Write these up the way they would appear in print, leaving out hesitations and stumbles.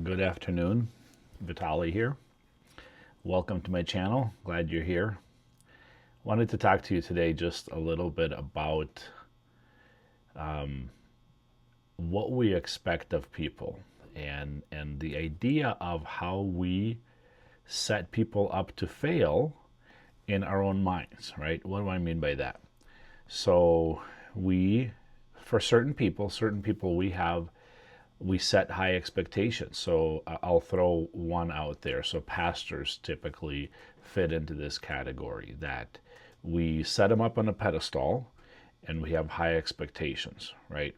Good afternoon, Vitali here. Welcome to my channel. Glad you're here. Wanted to talk to you today just a little bit about what we expect of people and the idea of how we set people up to fail in our own minds, right? What do I mean by that? So we, for certain people we set high expectations. So I'll throw one out there. So pastors typically fit into this category that we set them up on a pedestal and we have high expectations, right?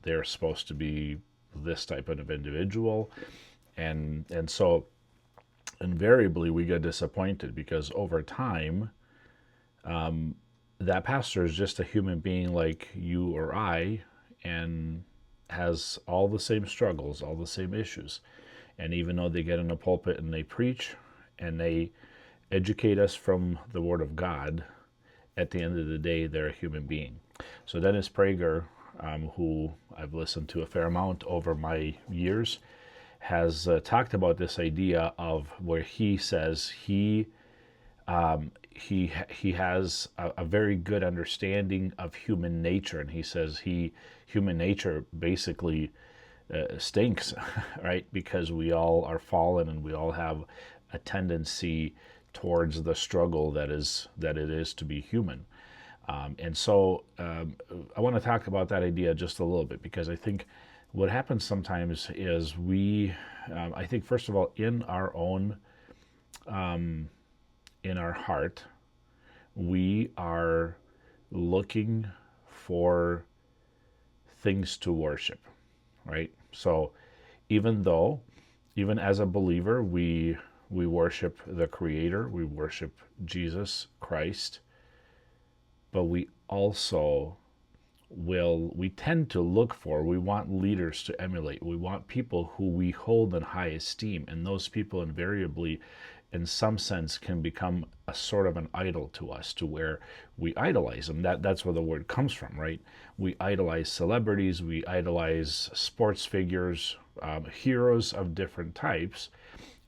They're supposed to be this type of individual, and so invariably we get disappointed because over time that pastor is just a human being like you or I, and has all the same struggles, all the same issues. And even though they get in a pulpit and they preach and they educate us from the Word of God, at the end of the day, they're a human being. So Dennis Prager, who I've listened to a fair amount over my years, has talked about this idea of where he says he has a very good understanding of human nature, and he says human nature basically stinks, right? Because we all are fallen and we all have a tendency towards the struggle that it is to be human. I want to talk about that idea just a little bit because I think what happens sometimes is I think first of all in our own in our heart, we are looking for things to worship, right? So even though, even as a believer, we worship the Creator, we worship Jesus Christ, but we also we tend to look for, we want leaders to emulate, we want people who we hold in high esteem, and those people invariably in some sense can become a sort of an idol to us, to where we idolize them. That's where the word comes from, right? We idolize celebrities, we idolize sports figures, heroes of different types,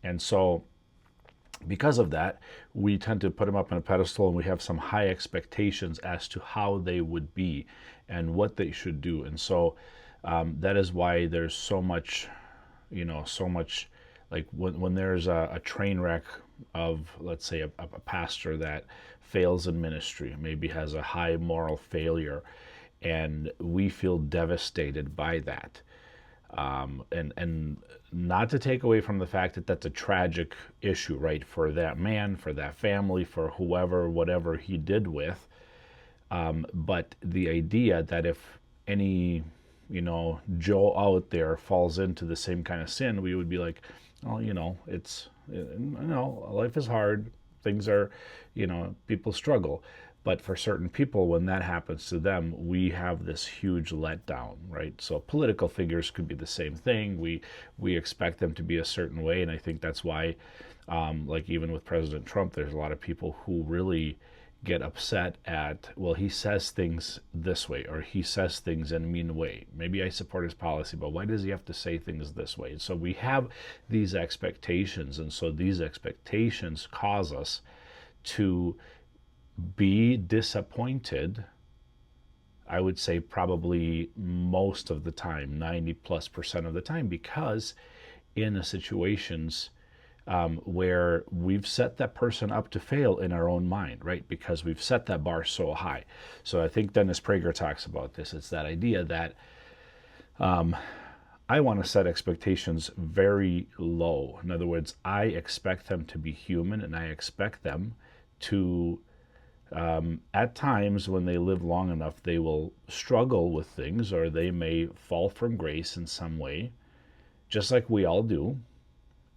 and so because of that, we tend to put them up on a pedestal and we have some high expectations as to how they would be and what they should do. And so that is why there's so much, so much, like when there's a train wreck of, let's say, a pastor that fails in ministry, maybe has a high moral failure, and we feel devastated by that. And not to take away from the fact that that's a tragic issue, right, for that man, for that family, for whoever, whatever he did with. But the idea that if any, Joe out there falls into the same kind of sin, we would be like, oh, life is hard. Things are, people struggle. But for certain people, when that happens to them, we have this huge letdown, right? So political figures could be the same thing. We expect them to be a certain way, and I think that's why, like even with President Trump, there's a lot of people who really get upset at, well, he says things this way, or he says things in a mean way. Maybe I support his policy, but why does he have to say things this way? And so we have these expectations, and so these expectations cause us to be disappointed. I would say probably most of the time, 90+% of the time, because in situations where we've set that person up to fail in our own mind, right? Because we've set that bar so high. So I think Dennis Prager talks about this. It's that idea that I want to set expectations very low. In other words, I expect them to be human, and I expect them to at times when they live long enough, they will struggle with things, or they may fall from grace in some way, just like we all do.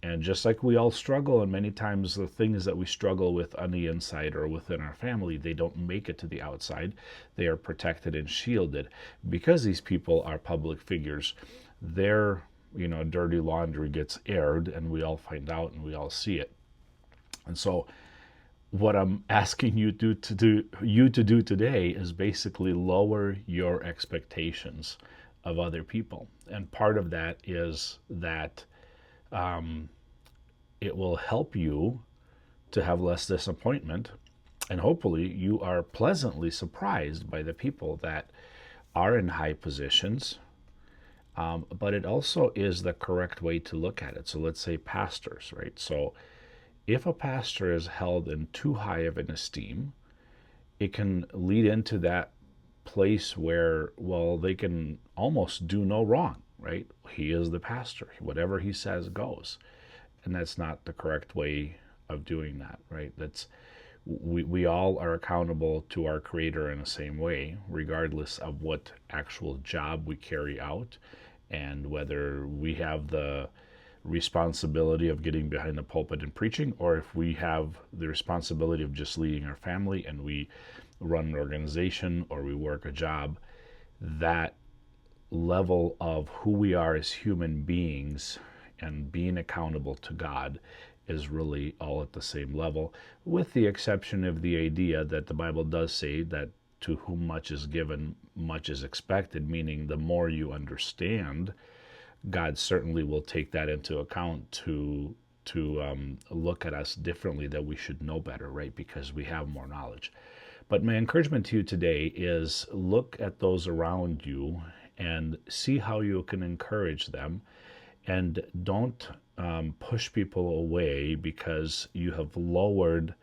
And just like we all struggle, and many times the things that we struggle with on the inside or within our family, they don't make it to the outside. They are protected and shielded. Because these people are public figures, their dirty laundry gets aired, and we all find out and we all see it. And so what I'm asking you to do today is basically lower your expectations of other people. And part of that is that it will help you to have less disappointment. And hopefully, you are pleasantly surprised by the people that are in high positions. But it also is the correct way to look at it. So let's say pastors, right? So if a pastor is held in too high of an esteem, it can lead into that place where, well, they can almost do no wrong, right? He is the pastor. Whatever he says goes. And that's not the correct way of doing that, right? We all are accountable to our Creator in the same way, regardless of what actual job we carry out and whether we have the responsibility of getting behind the pulpit and preaching, or if we have the responsibility of just leading our family and we run an organization or we work a job. That level of who we are as human beings and being accountable to God is really all at the same level, with the exception of the idea that the Bible does say that to whom much is given, much is expected, meaning the more you understand, God certainly will take that into account to look at us differently, that we should know better, right? Because we have more knowledge. But my encouragement to you today is look at those around you and see how you can encourage them, and don't push people away because you have lowered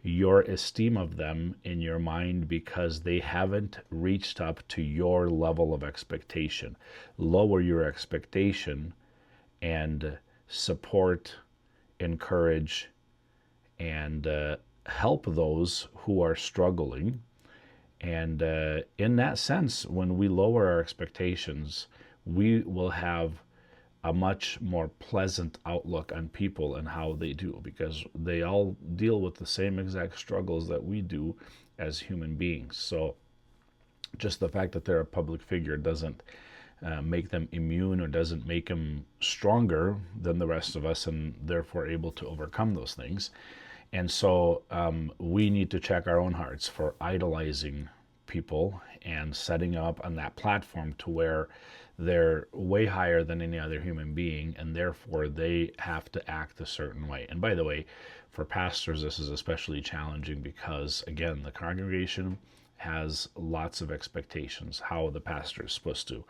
your esteem of them in your mind because they haven't reached up to your level of expectation. Lower your expectation and support, encourage, and help those who are struggling. And in that sense, when we lower our expectations, we will have a much more pleasant outlook on people and how they do, because they all deal with the same exact struggles that we do as human beings. So just the fact that they're a public figure doesn't make them immune or doesn't make them stronger than the rest of us and therefore able to overcome those things. And so we need to check our own hearts for idolizing people and setting up on that platform to where they're way higher than any other human being, and therefore they have to act a certain way. And by the way, for pastors, this is especially challenging because, again, the congregation has lots of expectations how the pastor is supposed to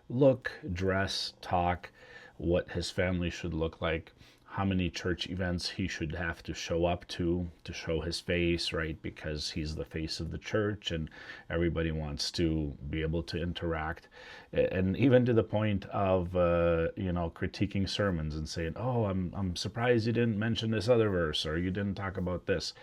look, dress, talk, what his family should look like, how many church events he should have to show up to show his face, right? Because he's the face of the church and everybody wants to be able to interact. And even to the point of, critiquing sermons and saying, oh, I'm surprised you didn't mention this other verse or you didn't talk about this.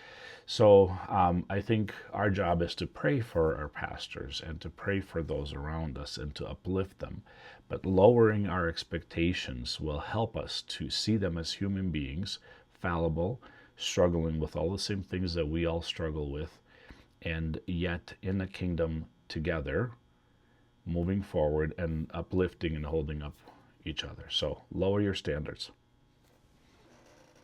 So I think our job is to pray for our pastors and to pray for those around us and to uplift them. But lowering our expectations will help us to see them as human beings, fallible, struggling with all the same things that we all struggle with, and yet in the kingdom together, moving forward and uplifting and holding up each other. So lower your standards.